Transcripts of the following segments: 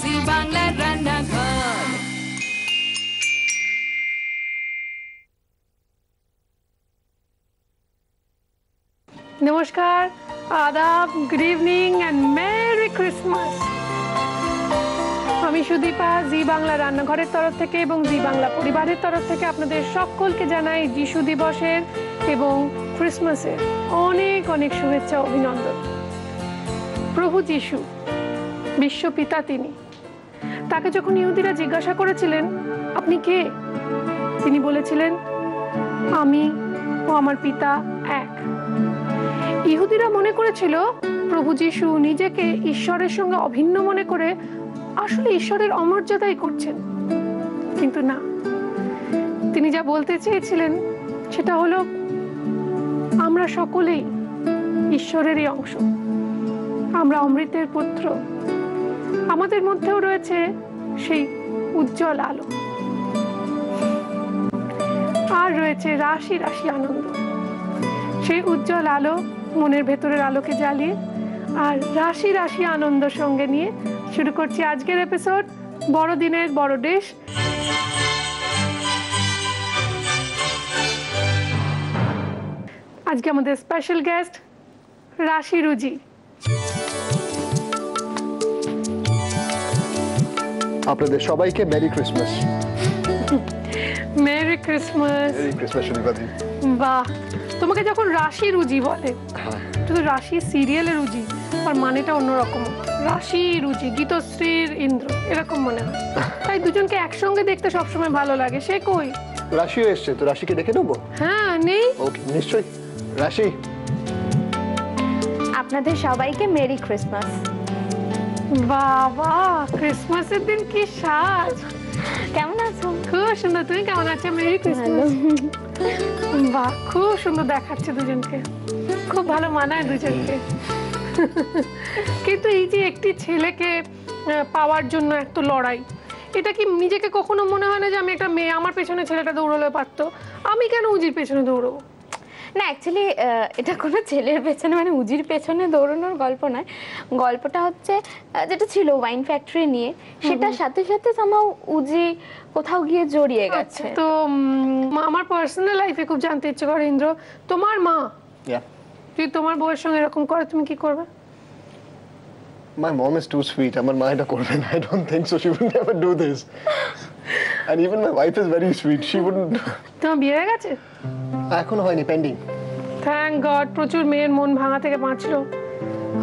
জি বাংলার রান্নাঘর। নমস্কার, আদাব, good evening and merry Christmas. আমি সুদীপা, জি বাংলা রান্নাঘরের তরফ থেকে এবং জি বাংলা পরিবারের তরফ থেকে আপনাদের সকলকে জানাই যিশু দিবসের এবং ক্রিসমাসের অনেক অনেক শুভেচ্ছা, অভিনন্দন। প্রভু যিশু বিশ্বপিতা, তিনি। তাকে যখন ইহুদিরা জিজ্ঞাসা করেছিলেন আপনি কে, তিনি বলেছিলেন আমি ও আমার পিতা এক। ইহুদিরা মনে করেছিল প্রভু যিশু নিজেকে ঈশ্বরের সঙ্গে অভিন্ন মনে করে আসলে ঈশ্বরের অমর্যাদাই করছেন, কিন্তু না, তিনি যা বলতে চেয়েছিলেন সেটা হলো আমরা সকলেই ঈশ্বরেরই অংশ, আমরা অমৃতের পুত্র, আমাদের মধ্যেও রয়েছে সেই উজ্জ্বল আলো, আর রয়েছে রাশি রাশি আনন্দ। সেই উজ্জ্বল আলো মনের ভেতরের আলোকে জ্বালিয়ে আর রাশি রাশি আনন্দ সঙ্গে নিয়ে শুরু করছি আজকের এপিসোড বড়দিনের বড় ডিশ। আজকে আমাদের স্পেশাল গেস্ট রাশি রুজি। আপনাদের সবাইকে merry Christmas. Merry Christmas. Merry Christmas সুদীপাদি। বাহ, তোমাকে যখন রাশি রুজি বলে, শুধু রাশি সিরিয়ালের রুজি, আর মানেটা অন্যরকম। রাশি রুজি, গীতশ্রীর ইন্দ্র, এরকম মনে হয়। তাই দুজনকে একসঙ্গে দেখতে সবসময় ভালো লাগে। সে কই? রাশিও এসছে, তো রাশিকে ডেকে নেবো? হ্যাঁ, নেই? ওকে, নিশ্চয়ই। রাশি, আপনাদের সবাইকে মেরি ক্রিসমাস। বাবা, ক্রিসমাসের দিন কি সাজ! কেমন আছো? খুব সুন্দর। তুমি কেমন আছো? Merry Christmas. বাহ, খুব সুন্দর দেখাচ্ছে দুজনকে, খুব ভালো মানায় দুজনকে। কিন্তু এই যে একটি ছেলেকে পাওয়ার জন্য এত লড়াই, এটা কি নিজেকে কখনো মনে হয় না যে আমি একটা মেয়ে, আমার পেছনে ছেলেটা দৌড়ালে পারতো, আমি কেন উজির পেছনে দৌড়বো? না, অ্যাকচুয়ালি এটা কোনো ছেলের পেছনে মানে উজির পেছনে দৌড়ানোর গল্প নয়। গল্পটা হচ্ছে যেটা ছিল ওয়াইন ফ্যাক্টরি নিয়ে, সেটার সাথে সাথে সামহাও উজি কোথাও গিয়ে জড়িয়ে গেছে। তো আমার পার্সোনাল লাইফে খুব জানতে ইচ্ছে করে ইন্দ্র, তোমার মা যদি তোমার বউয়ের সঙ্গে এরকম করে তুমি কি করবে? my mom is too sweet. আমার মা এটা করবে না। I don't think so. She would never do this. And even my wife is very sweet. She wouldn't. তোমার বিয়ে হয়ে গেছে? এখনো হয়নি, পেন্ডিং। Thank god. প্রচুর মেয়ের মন ভাঙা থেকে বাঁচলো।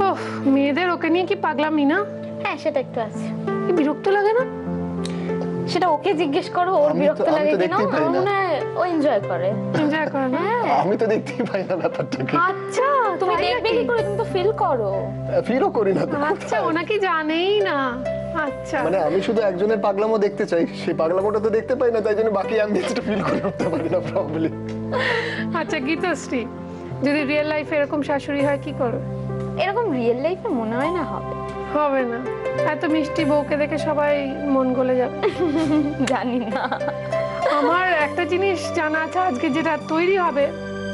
ওহ, মেয়েদের ওকে নিয়ে কি পাগলামি না? হ্যাঁ, সেটা একটু আছে। কি বিরক্ত লাগে না? সেটা ওকে জিজ্ঞেস করো, ওর বিরক্ত লাগে কিনা। আমার মনে হয় ও এনজয় করে। এনজয় করে না? আমি তো দেখতেই পাই না ব্যাপারটাকে। আচ্ছা, তুমি দেখবে কি করে? তুমি তো ফিল করো। ফিলও করি না তো। আচ্ছা, ওনাকে জানেই না। আচ্ছা, মানে আমি শুধু একজনের পাগলামো দেখতে চাই, সেই পাগলামোটা তো দেখতে পাই না, তাই জন্য বাকি আমি একটু ফিল করে উঠতে পারি না প্রবলেম। আচ্ছা, গীতশ্রী, যদি রিয়েল লাইফে এরকম শাশুড়ি হয় কি করবে? এরকম রিয়েল লাইফে মনে হয় না হবে। হবে না? এত মিষ্টি বউকে দেখে সবাই মন গলে যাবে। জানি না। আমার একটা জিনিস জানা আছে, আজকে যেটা তৈরি হবে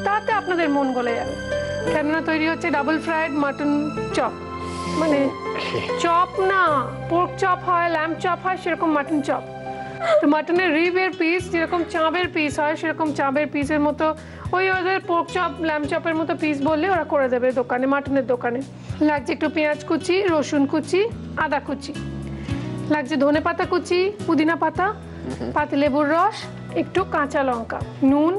তাতে আপনাদের মন গলে যাবে। কেননা তৈরি হচ্ছে ডাবল ফ্রাইড মাটন চপ। মানে চপ না, পোর্ক চপ হয়, ল্যাম্ব চপ হয়, সেরকম মাটন চপ। তো মাটনের রিবের পিস যেরকম চাঁবের পিস হয়, সেরকম চাঁবের পিসের মতো ওই ওদের পোর্ক চপ ল্যাম্ব চপের মতো পিস বললে ওরা করে দেবে দোকানে, মাটনের দোকানে। লাগছে একটু পেঁয়াজ কুচি, রসুন কুচি, আদা কুচি, লাগছে ধনে পাতা কুচি, পুদিনা পাতা, পাতিলেবুর রস, একটু কাঁচা লঙ্কা, নুন।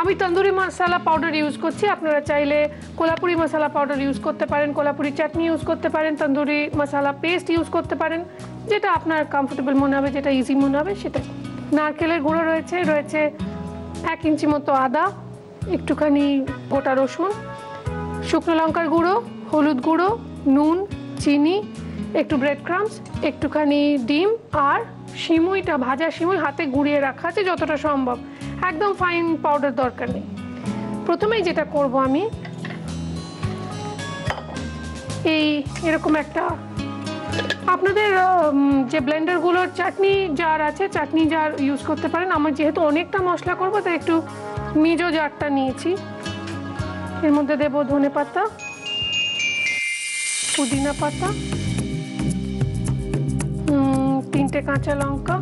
আমি তন্দুরি মশলা পাউডার ইউজ করছি, আপনারা চাইলে কোলাপুরি মশলা পাউডার ইউজ করতে পারেন, কোলাপুরি চাটনি ইউজ করতে পারেন, তন্দুরি মশলা পেস্ট ইউজ করতে পারেন, যেটা আপনার কমফোর্টেবল মনে হবে, যেটা ইজি মনে হবে সেটা। নারকেলের গুঁড়ো রয়েছে, রয়েছে 1 ইঞ্চি মতো আদা, একটুখানি গোটা রসুন, শুকনো লঙ্কার গুঁড়ো, হলুদ গুঁড়ো, নুন, চিনি, একটু ব্রেড ক্রাম্বস, একটুখানি ডিম, আর সিমুইটা, ভাজা সিমুই হাতে গুঁড়িয়ে রাখা আছে যতটা সম্ভব, একদম ফাইন পাউডার দরকার নেই। প্রথমেই যেটা করব আমি, এরকম একটা আপনাদের যে ব্লেন্ডারগুলোর চাটনি জার আছে, চাটনি জার ইউজ করতে পারেন। আমার যেহেতু অনেকটা মশলা করবো তাই একটু মেজো জারটা নিয়েছি। এর মধ্যে দেব ধনে পাতা, পুদিনা পাতা, 4টে কাঁচা লঙ্কা,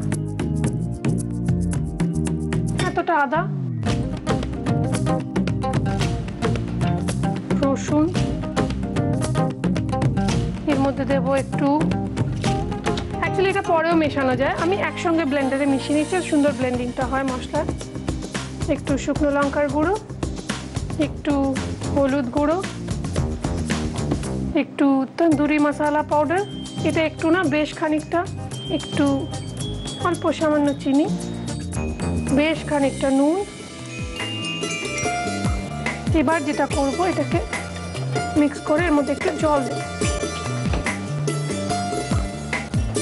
এতটা আদা, রসুন, এর মধ্যে দেবো একটু, অ্যাকচুয়ালি এটা পরেও মেশানো যায়, আমি একসঙ্গে ব্লেন্ডারে মিশিয়ে নিচ্ছি, সুন্দর ব্লেন্ডিংটা হয় মশলার। একটু শুকনো লঙ্কার গুঁড়ো, একটু হলুদ গুঁড়ো, একটু তন্দুরি মশলা পাউডার, এটা একটু না বেশ খানিকটা, একটু অল্প সামান্য চিনি, বেশ খানিকটা নুন। এবার যেটা করব, এটাকে মিক্স করে এর মধ্যে একটু জল দেব।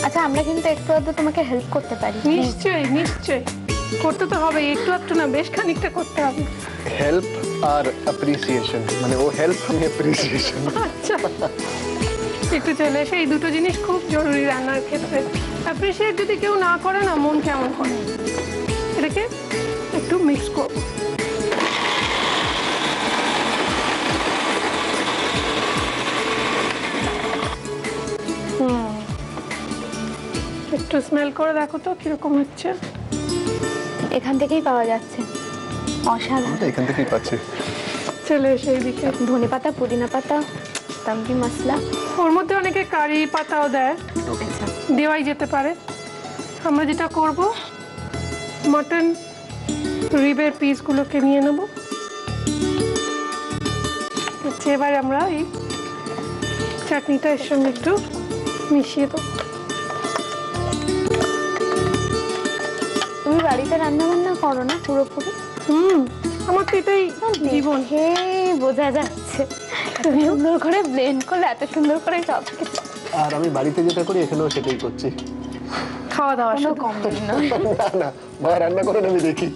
আচ্ছা, আমরা কিন্তু একটু আধটু তোমাকে হেল্প করতে পারি। নিশ্চয়ই নিশ্চয়ই, করতে তো হবে, একটু একটু না বেশ খানিকটা করতে হবে। হেল্প আর অ্যাপ্রিসিয়েশন, মানে ও হেল্প, আমি অ্যাপ্রিসিয়েশন। আচ্ছা, একটু চলে এসে, এই দুটো জিনিস খুব জরুরি রান্নার ক্ষেত্রে। অ্যাপ্রিসিয়েট যদি কেউ না করে না, মন কেমন করে। এটাকে একটু মিক্স করব। একটু স্মেল করে দেখো তো কিরকম হচ্ছে। এখান থেকেই পাওয়া যাচ্ছে, অসাধারণ। এখান থেকেই পাচ্ছি। চলে এসে এইদিকে ধনে পাতা, পুদিনা পাতা, তন্দুরি মশলা, ওর মধ্যে অনেকে কারি পাতাও দেয়, আচ্ছা দেওয়াই যেতে পারে। আমরা যেটা করব, মাটন রিবের পিসগুলোকে নিয়ে নেব। আচ্ছা, এবার আমরা এই চাটনিটা এর সঙ্গে একটু মিশিয়ে দেবো। তুমি বাড়িতে রান্না বান্না করো না পুরোপুরি? আমার তো এটাই জীবন। হে, বোঝা যাচ্ছে, এত সুন্দর করে ব্লেন্ড করলে, এত সুন্দর করে সব কিছু। আর আমি বাড়িতে যেটা করি, এখানেও সেটাই করছি। খাওয়া দাওয়া কোনো শুধু। কম না। না না, মা রান্না করেন, আমি দেখি।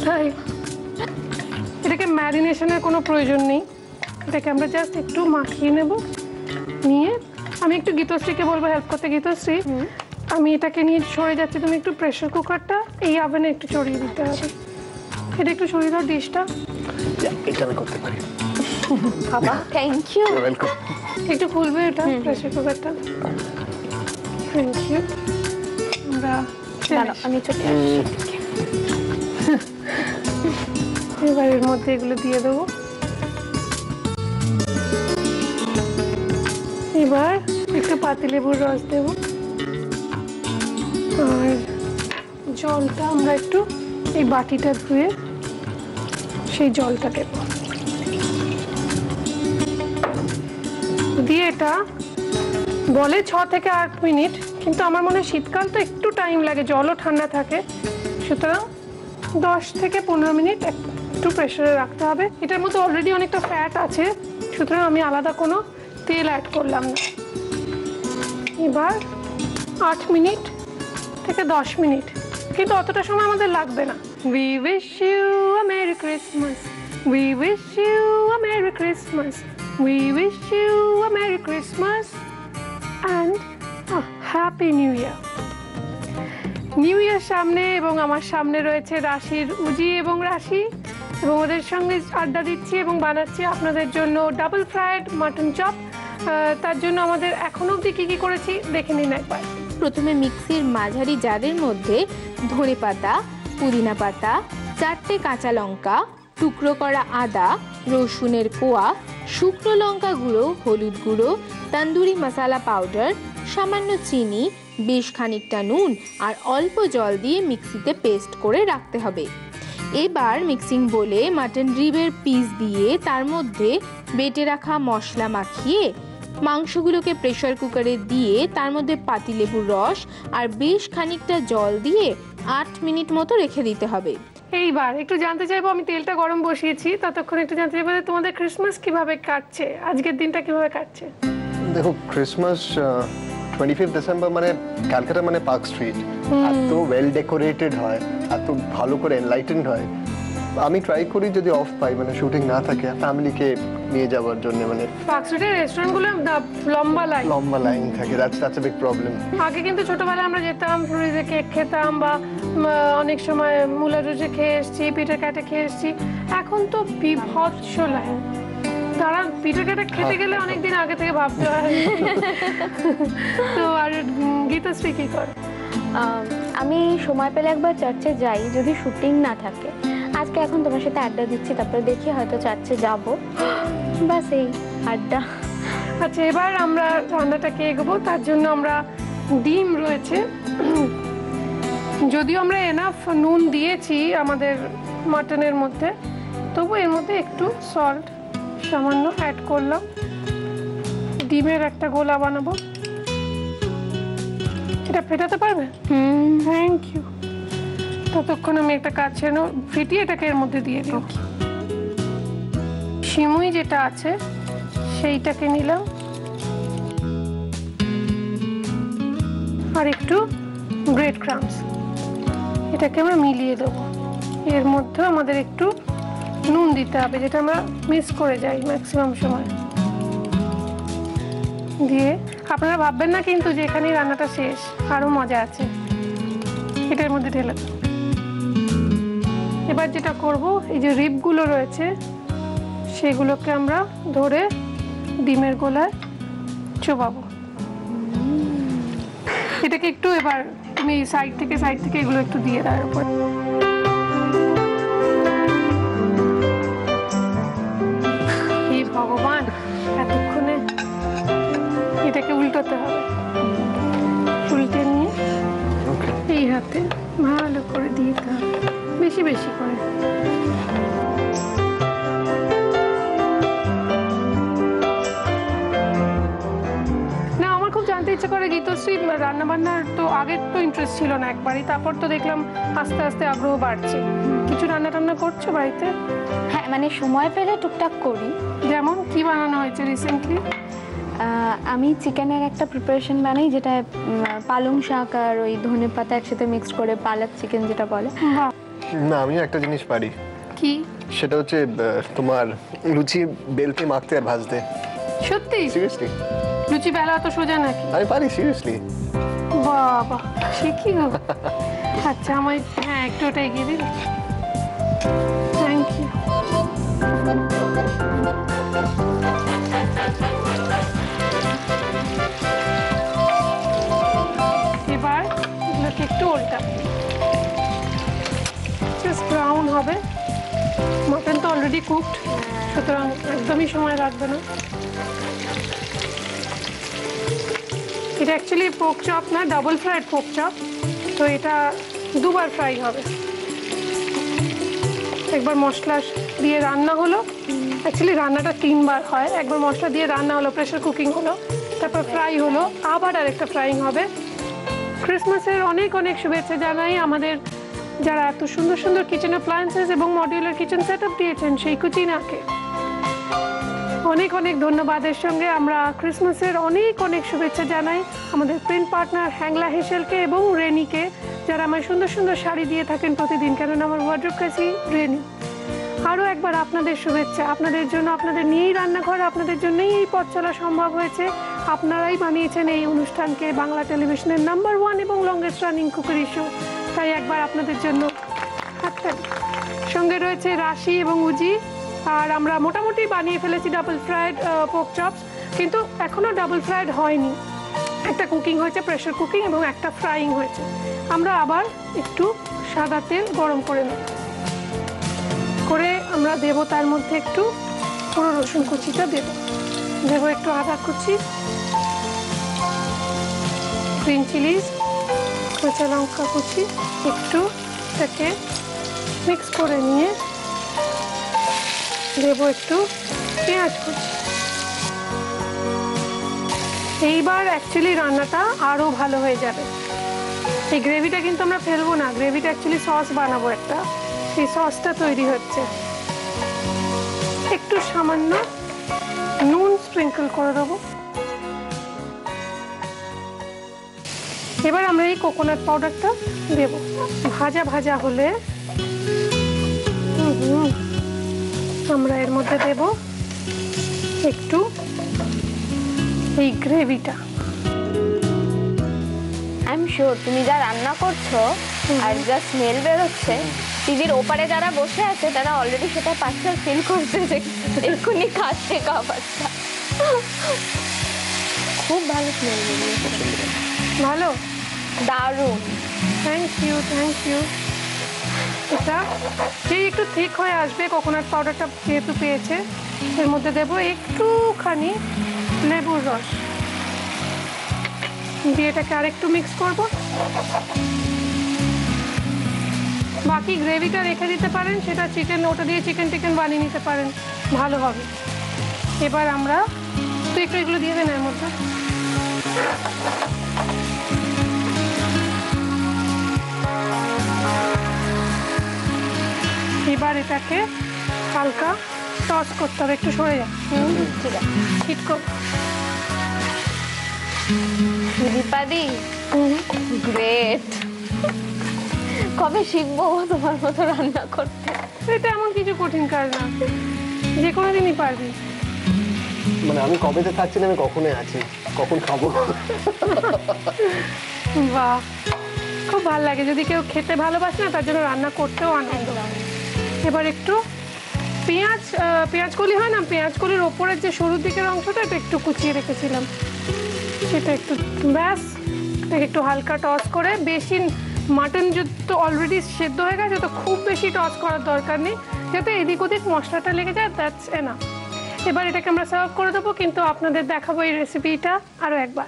তাই এটাকে ম্যারিনেশনের কোনো প্রয়োজন নেই, এটাকে আমরা জাস্ট একটু মাখিয়ে নেব। নিয়ে আমি একটু গীতশ্রীকে বলবো হেল্প করতে। গীতশ্রী, আমি এটাকে নিয়ে সরে যাচ্ছি, তুমি একটু প্রেসার কুকারটা এই ওভেনে একটু ছড়িয়ে দিতে হবে। এটা একটু সরিয়ে দাও ডিশটা। এটা আমি করতে পারি। বাবা, থ্যাংক ইউ। ওয়েলকাম। একটু খুলবে এটা প্রেসার কুকারটা। Thank you. আমরা আমি চলে আসছি। এবার এর মধ্যে এগুলো দিয়ে দেবো। এবার একটু পাতিলেবুর রস দেব, আর জলটা আমরা একটু এই বাটিটা ধুয়ে সেই জলটা দেব, দিয়ে এটা বলে 6 থেকে 8 মিনিট, কিন্তু আমার মনে হয় শীতকাল তো একটু টাইম লাগে, জলও ঠান্ডা থাকে, সুতরাং 10 থেকে 15 মিনিট একটু প্রেসারে রাখতে হবে। এটার মধ্যে অলরেডি অনেকটা ফ্যাট আছে, সুতরাং আমি আলাদা কোনো তেল অ্যাড করলাম না। এবার 8 মিনিট থেকে 10 মিনিট, কিন্তু অতটা সময় আমাদের লাগবে না। We wish you a Merry Christmas, we wish you a Merry Christmas, we wish you a Merry Christmas and a Happy New Year. New year সামনে, এবং আমার সামনে রয়েছে রাশির উজি এবং রাশি, এবং ওদের সঙ্গে আড্ডা দিচ্ছি এবং বানাচ্ছি আপনাদের জন্য ডাবল ফ্রাইড মাটন চপ। তার জন্য আমাদের এখনো অবধি কী কী করেছি দেখে নিন একবার। প্রথমে মিক্সির মাঝারি জারের মধ্যে ধনে পাতা, পুদিনা পাতা, 4টে কাঁচা লঙ্কা, টুকরো করা আদা, রসুনের কোয়া, শুকনো লঙ্কা গুঁড়ো, হলুদ গুঁড়ো, তন্দুরি মশলা পাউডার, সামান্য চিনি, বেশ খানিকটা নুন আর অল্প জল দিয়ে মিক্সিতে পেস্ট করে রাখতে হবে। এবার মিক্সিং বোলে মাটন রিবের পিস দিয়ে তার মধ্যে বেটে রাখা মশলা মাখিয়ে মাংসগুলোকে প্রেসার কুকারে দিয়ে তার মধ্যে পাতিলেবুর রস আর বেশ খানিকটা জল দিয়ে 8 মিনিট মতো রেখে দিতে হবে। এইবার একটু জানতে চাইবো, আমি তেলটা গরম বসিয়েছি, ততক্ষণ একটু জানতে চাইবো যে তোমাদের ক্রিসমাস কিভাবে কাটছে, আজকের দিনটা কিভাবে কাটছে। দেখো, ক্রিসমাস 25 ডিসেম্বর মানে ক্যালকাটা মানে পার্ক স্ট্রিট, এত ওয়েল ডেকোরেটেড হয়, এত ভালো করে এনলাইটেন্ড হয়। আমি ট্রাই করি যদি অফ পাই, মানে শুটিং না থাকে, ফ্যামিলিকে নিয়ে যাওয়ার জন্য। মানে পার্ক স্ট্রিটের রেস্টুরেন্টগুলো লম্বা লাইন থাকে, দ্যাটস আ বিগ প্রবলেম। আগে কিন্তু ছোটবেলায় আমরা যেতাম, ফ্লুরিজে কেক খেতাম, বা অনেক সময় মুলা রুজে খেয়ে এসেছি, পিটার ক্যাটে খেয়ে এসেছি। এখন তো বিভৎস লাইন। তারা পিটার ক্যাটে খেতে গেলে অনেকদিন আগে থেকে ভাবতে হয়। তো আর গীতশ্রী কি করে? আমি সময় পেলে একবার চার্চে যাই, যদি শুটিং না থাকে। আজকে এখন তোমার সাথে আড্ডা দিচ্ছি, তারপরে দেখি হয়তো চার্চে যাব, বাস এই আড্ডা। আচ্ছা, এবার আমরা রান্নাটাকে এগোবো। তার জন্য আমরা ডিম রয়েছে, যদিও আমরা এনাফ নুন দিয়েছি আমাদের মাটনের মধ্যে, তবু এর মধ্যে একটু সল্ট সামান্য অ্যাড করলাম। ডিমের একটা গোলা বানাবো। এটা ফেটাতে পারবে? Thank you. ততক্ষণ আমি একটা কাজ ছেড়ে ফিটিয়ে এটাকে এর মধ্যে দিয়ে দিই। সিমুই যেটা আছে সেইটাকে নিলাম, আর একটু ব্রেড ক্রাম্বস, এটাকে আমরা মিলিয়ে দেবো। এর মধ্যে আমাদের একটু নুন দিতে হবে, যেটা আমরা মিস করে যাই ম্যাক্সিমাম সময়। দিয়ে আপনারা ভাববেন না কিন্তু যে এখানেই রান্নাটা শেষ, আরও মজা আছে। এটার মধ্যে ঢেলে দেবো। এবার যেটা করব, এই যে রিবগুলো রয়েছে সেগুলোকে আমরা ধরে ডিমের গোলায় চোবাবো। এটাকে একটু এবার তুমি সাইড থেকে এগুলো একটু দিয়ে দাও উপর। হে ভগবান, এতক্ষণে এটাকে উল্টোতে হবে। উল্টে নিয়ে এই হাতে ভালো করে দিতে হবে, বেশি বেশি করে। জানতে ইচ্ছে করে গীতশ্রী, রান্না বান্নার তো আগে তো ইন্টারেস্ট ছিল না একবারই, তারপর তো দেখলাম আস্তে আস্তে আগ্রহ বাড়ছে। কিছু রান্না টান্না করছো বাড়িতে? হ্যাঁ, মানে সময় পেলে টুকটাক করি। যেমন কি বানানো হয়েছে রিসেন্টলি? আমি চিকেনের একটা প্রিপারেশন বানাই, যেটা পালং শাক আর ওই ধনে পাতা একসাথে মিক্সড করে পালক চিকেন যেটা বলে। না, আমি একটা জিনিস পারি। কি? সেটা হচ্ছে তোমার লুচি বেলতে, মাখতে আর ভাজতে। সত্যি? সিরিয়াসলি? লুচি বেলা তো সোজা নাকি? আমি পারি, সিরিয়াসলি। বাবা, শিখি গো। আচ্ছা, আমায় হ্যাঁ একটু ওটা এগিয়ে দিন। Thank you. এবার এগুলোকে একটু উল্টা, জাস্ট ব্রাউন হবে। মাটন তো অলরেডি কুকড, সুতরাং একদমই সময় লাগবে না। এটা অ্যাকচুয়ালি পোক চপ না, ডাবল ফ্রাইড পোক চপ, তো এটা দুবার ফ্রাই হবে। একবার মশলা দিয়ে রান্না হলো, অ্যাকচুয়ালি রান্নাটা 3 বার হয়। একবার মশলা দিয়ে রান্না হলো, প্রেশার কুকিং হলো, তারপর ফ্রাই হলো, আবার আরেকটা ফ্রাইং হবে। ক্রিসমাসের অনেক অনেক শুভেচ্ছা জানাই আমাদের যারা এত সুন্দর সুন্দর কিচেন অ্যাপ্লায়েন্সেস এবং মডিউলার কিচেন সেট আপ দিয়েছেন সেই কুচিনাকে অনেক অনেক ধন্যবাদের সঙ্গে আমরা ক্রিসমাসের অনেক অনেক শুভেচ্ছা জানাই আমাদের প্রিন্ট পার্টনার হ্যাংলা হেসেলকে এবং রেনিকে, যারা আমায় সুন্দর সুন্দর শাড়ি দিয়ে থাকেন প্রতিদিন, কেননা আমার ওয়ার্ড্রোব কাছে রেনি। আরও একবার আপনাদের শুভেচ্ছা, আপনাদের জন্য, আপনাদের নিয়েই রান্নাঘর, আপনাদের জন্যই এই পথ চলা সম্ভব হয়েছে। আপনারাই বানিয়েছেন এই অনুষ্ঠানকে বাংলা টেলিভিশনের নাম্বার 1 এবং লংগেস্ট রানিং কুকারি শো। তাই একবার আপনাদের জন্য হাততালি। সঙ্গে রয়েছে রাশি এবং উজি, আর আমরা মোটামুটি বানিয়ে ফেলেছি ডাবল ফ্রাইড পোক চপস, কিন্তু এখনও ডাবল ফ্রাইড হয়নি। একটা কুকিং হয়েছে, প্রেশার কুকিং, এবং একটা ফ্রাইং হয়েছে। আমরা আবার একটু সাদা তেল গরম করে নেব, করে আমরা দেবো তার মধ্যে একটু পুরো রসুন কুচিটা দেবো একটু আদা কুচি, গ্রিন চিলিজ, কাঁচা লঙ্কা কুচি, একটু এটাকে মিক্স করে নিয়ে দেবো একটু পেঁয়াজ কুচি। এইবার অ্যাকচুয়ালি রান্নাটা আরও ভালো হয়ে যাবে। এই গ্রেভিটা কিন্তু আমরা ফেলবো না, গ্রেভিটা অ্যাকচুয়ালি সস বানাবো একটা, সেই সসটা তৈরি হচ্ছে। একটু সামান্য নুন স্প্রিঙ্কল করে দেবো। এবার আমরা এই কোকোনাট পাউডারটা দেব। ভাজা ভাজা হলে আমরা এর মধ্যে দেব একটু এই গ্রেভিটা। আই এম শিওর তুমি যা রান্না করছো আর যা স্মেল বেরোচ্ছে, টিভির ওপারে যারা বসে আছে তারা অলরেডি সেটা পার্সেল ফিল করছে যে এক্ষুনি খাচ্ছে খাবারটা। খুব ভালো স্মেল বেরিয়েছে। ভালো, দারুণ। Thank you. এটা যেই একটু ঠিক হয়ে আসবে, কোকোনাট পাউডারটা যেহেতু পেয়েছে, এর মধ্যে দেবো একটুখানি লেবুর রস দিয়ে এটাকে আরেকটু মিক্স করব। বাকি গ্রেভিটা রেখে দিতে পারেন, সেটা চিকেন, ওটা দিয়ে চিকেন বানিয়ে নিতে পারেন, ভালো হবে। এবার আমরা একটু এগুলো দিয়ে দেন এর মধ্যে। এবার এটাকে হালকা টস করতে হবে, একটু সরে যায়। ঠিক আছে, হিট কর। দীপাদি গ্রেট। কবে শিখবো তোমার মতো রান্না করতে? এটা এমন কিছু কঠিন কাজ না, যে কোনো দিনই পারবি। মানে আমি কবেতে থাকছি না, আমি কখনোই আছি, কখন খাবো। বাহ, খুব ভালো লাগে। যদি কেউ খেতে ভালোবাসে না, তার জন্য রান্না করতেও আনন্দ। এবার একটু পেঁয়াজ কলি হয় না, পেঁয়াজ কলির ওপরের যে সরুর দিকের অংশটা, এটা একটু কুচিয়ে রেখেছিলাম, সেটা একটু ব্যাস একটু হালকা টস করে। বেশি মাটন তো অলরেডি সেদ্ধ হয়ে গেছে, তো খুব বেশি টস করার দরকার নেই, যাতে এদিক ওদিক মশলাটা লেগে যায়, দ্যাটস এনাফ। এবার এটাকে আমরা সার্ভ করে দেবো, কিন্তু আপনাদের দেখাবো এই রেসিপিটা আরও একবার।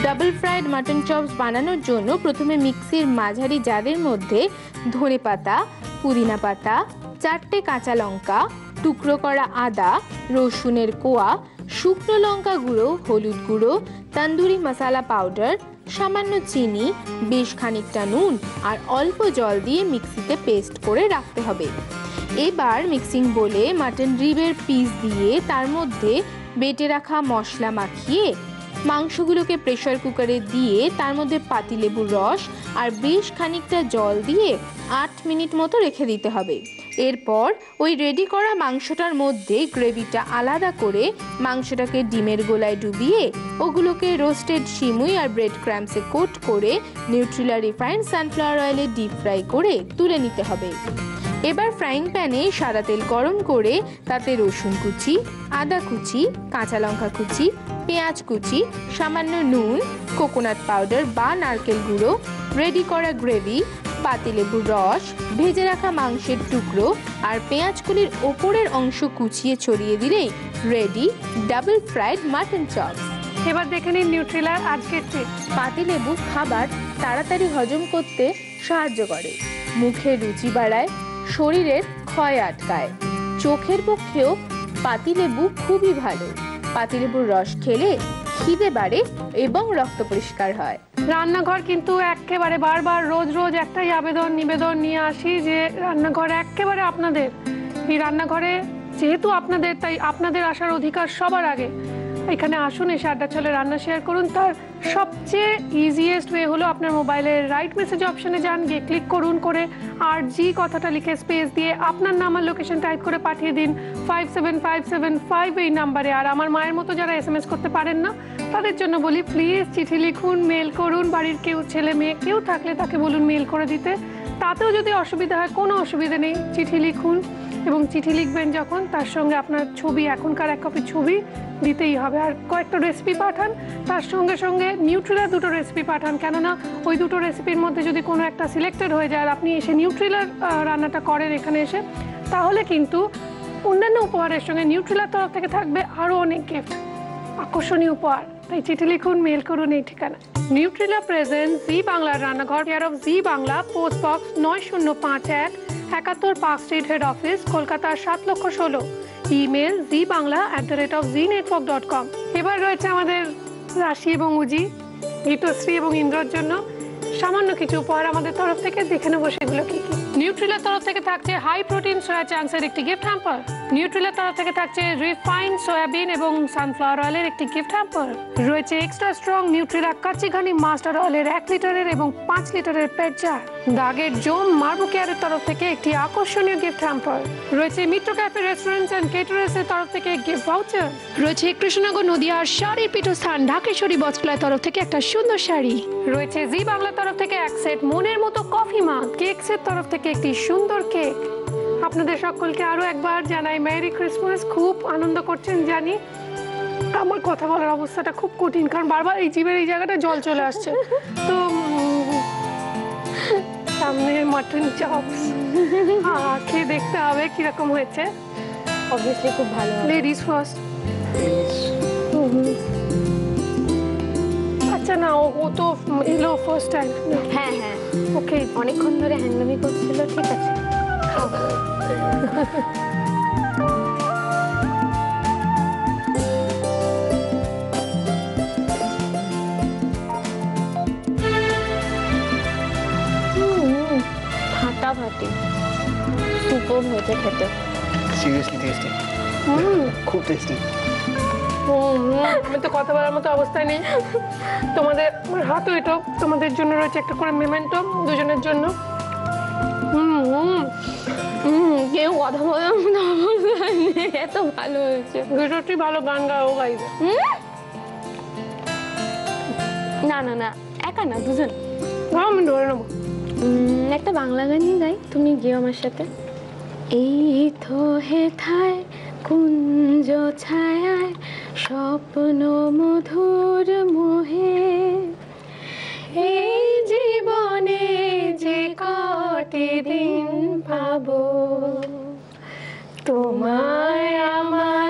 ডাবল ফ্রাইড মাটন চপস বানানোর জন্য প্রথমে মিক্সির মাঝারি জারের মধ্যে ধনেপাতা, পুদিনা পাতা, 4টে কাঁচা লঙ্কা, টুকরো করা আদা, রসুনের কোয়া, শুকনো লঙ্কা গুঁড়ো, হলুদ গুঁড়ো, তন্দুরি মশলা পাউডার, সামান্য চিনি, বেশ খানিকটা নুন আর অল্প জল দিয়ে মিক্সিতে পেস্ট করে রাখতে হবে। এবার মিক্সিং বোলে মাটন রিবের পিস দিয়ে তার মধ্যে বেটে রাখা মশলা মাখিয়ে মাংসগুলোকে প্রেসার কুকারে দিয়ে তার মধ্যে পাতিলেবুর রস আর বেশ খানিকটা জল দিয়ে 8 মিনিট মতো রেখে দিতে হবে। এরপর ওই রেডি করা মাংসটার মধ্যে গ্রেভিটা আলাদা করে মাংসটাকে ডিমের গোলায় ডুবিয়ে ওগুলোকে রোস্টেড সিমুই আর ব্রেড ক্রাম্পসে কোট করে Nutrela refined sunflower অয়েলে deep fry করে তুলে নিতে হবে। এবার ফ্রাইং প্যানে সাদা তেল গরম করে তাতে রসুন কুচি, আদা কুচি, কাঁচা লঙ্কা কুচি, পেঁয়াজ কুচি, সামান্য নুন, কোকোনাট পাউডার বা নারকেল গুঁড়ো, রেডি করা গ্রেভি, পাতিলেবুর রস, ভেজে রাখা মাংসের টুকরো আর পেঁয়াজগুলির ওপরের অংশ কুচিয়ে ছড়িয়ে দিলেই ready double fried mutton chops. এবার দেখে নিন নিউট্রিলার আজকের টিপস। পাতিলেবু খাবার তাড়াতাড়ি হজম করতে সাহায্য করে, মুখের রুচি বাড়ায়, শরীরের ক্ষয় আটকায়। চোখের পক্ষেও পাতিলেবু খুবই ভালো। পাতিলেবুর রস খেলে খিদে বাড়ে এবং রক্ত পরিষ্কার হয়। রান্নাঘর কিন্তু একেবারে বারবার রোজ একটাই নিবেদন নিয়ে আসি যে রান্নাঘর একেবারে আপনাদের। এই রান্নাঘরে যেহেতু আপনাদের, তাই আপনাদের আসার অধিকার সবার আগে। এখানে আসুন, এসে আড্ডা চলে রান্না শেয়ার করুন। তার সবচেয়ে ইজিয়েস্ট ওয়ে হলো আপনার মোবাইলের রাইট মেসেজ অপশনে যান, গিয়ে ক্লিক করুন, করে RG কথাটা লিখে স্পেস দিয়ে আপনার নাম আর লোকেশন টাইপ করে পাঠিয়ে দিন 57575 এই নাম্বারে। আর আমার মায়ের মতো যারা SMS করতে পারেন না, তাদের জন্য বলি প্লিজ চিঠি লিখুন, মেল করুন। বাড়ির কেউ ছেলে মেয়ে কেউ থাকলে তাকে বলুন মেল করে দিতে। তাতেও যদি অসুবিধা হয়, কোনো অসুবিধা নেই, চিঠি লিখুন। এবং চিঠি লিখবেন যখন, তার সঙ্গে আপনার ছবি, এখনকার 1 কপি ছবি দিতেই হবে। আর কয়েকটা রেসিপি পাঠান, তার সঙ্গে সঙ্গে নিউট্রিলার 2টো রেসিপি পাঠান। কেননা ওই 2টো রেসিপির মধ্যে যদি কোনো একটা সিলেক্টেড হয়ে যায় আর আপনি এসে নিউট্রিলার রান্নাটা করেন এখানে এসে, তাহলে কিন্তু অন্যান্য উপহারের সঙ্গে নিউট্রিলার তরফ থেকে থাকবে আরও অনেক গিফট, আকর্ষণীয় উপহার। তাই চিঠি লিখুন, মেল করুন এই ঠিকানা। নিউট্রিলা প্রেজেন্ট জি বাংলার রান্নাঘর, care of G Bangla, post box 9051, 71 park street, head office, Kolkata 7,16,000। Email zbangla@znetwork.com। এবার রয়েছে আমাদের রাশি এবং উজি, গীতশ্রী এবং ইন্দ্রর জন্য সামান্য কিছু উপহার আমাদের তরফ থেকে। দেখে নেবো সেগুলো কি কি। নিউট্রিলার তরফ থেকে থাকছে হাই প্রোটিন সয়া চাংসের একটি গিফট হ্যাম্পার। নিউট্রিলার তরফ থেকে থাকছে রিফাইন্ড সয়াবিন এবং সানফ্লাওয়ার অয়েলের একটি গিফট হ্যাম্পার। রয়েছে extra strong Nutrela kachi ghani master অয়েলের 1 লিটারের এবং 5 লিটারের পেট জার। দাগের জোম মার্বো কেয়ারের তরফ থেকে একটি আকর্ষণীয় গিফট হ্যাম্পার। রয়েছে মিত্র ক্যাফে রেস্টুরেন্টস অ্যান্ড কেটারার্সের তরফ থেকে গিফট ভাউচার। রয়েছে কৃষ্ণনগর নদিয়ার শাড়ির পীঠস্থান ঢাকেশ্বরী বস্ত্রালয়ের তরফ থেকে একটা সুন্দর শাড়ি। রয়েছে জি বাংলার তরফ থেকে 1 সেট মনের মতো কফি মাগ, কেকসের তরফ থেকে একটি সুন্দর কেক। আপনাদের সকলকে আরো একবার জানাই মেরি ক্রিসমাস। খুব আনন্দ করছেন জানি। আমার কথা বলার অবস্থাটা খুব কঠিন, কারণ বারবার এই জিভের এই জায়গাটা জল চলে আসছে। তো সামনে মাটন চপস খেয়ে দেখতে হবে কিরকম হয়েছে। অবভিয়াসলি খুব ভালো হবে। Ladies first. আচ্ছা না, ও তো এলো ফার্স্ট টাইম। হ্যাঁ হ্যাঁ, ওকে, অনেকক্ষণ ধরে হ্যান্ডলামি করছিল, ঠিক আছে খাও। ফাটাফাটি, সুপার হয়েছে খেতে। সিরিয়াসলি টেস্টি, খুব টেস্টি। আমি তো কথা বলার মতো অবস্থায় নেই। তোমাদের আমার হাতও এটা তোমাদের জন্য রয়েছে একটা করে মেমেন্টো, দুজনের জন্য। কেউ কথা বলার মতো অবস্থায় নেই, এত ভালো হয়েছে। ভিডিওটি ভালো, গান গাও গাইবে। না না না, একা না, দুজন। আমি ধরে নেবো। একটা বাংলা গানই গাই, তুমি গিয়ে আমার সাথে। এই তো হেথায় কুঞ্জ ছায়ায় স্বপ্ন মধুর মোহে, এই জীবনে যে কটি দিন পাবো তোমায় আমার